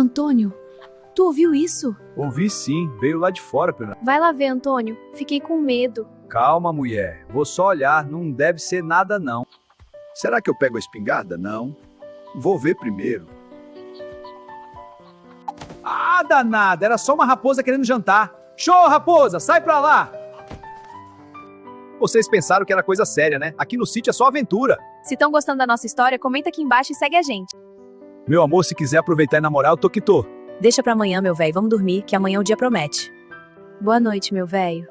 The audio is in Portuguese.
Antônio, tu ouviu isso? Ouvi sim, veio lá de fora, Fernanda. Vai lá ver, Antônio. Fiquei com medo. Calma, mulher. Vou só olhar, não deve ser nada não. Será que eu pego a espingarda? Não. Vou ver primeiro. Ah, danada! Era só uma raposa querendo jantar. Show, raposa! Sai pra lá! Vocês pensaram que era coisa séria, né? Aqui no sítio é só aventura. Se estão gostando da nossa história, comenta aqui embaixo e segue a gente. Meu amor, se quiser aproveitar e namorar, eu tô que tô. Deixa pra amanhã, meu velho. Vamos dormir, que amanhã o dia promete. Boa noite, meu velho.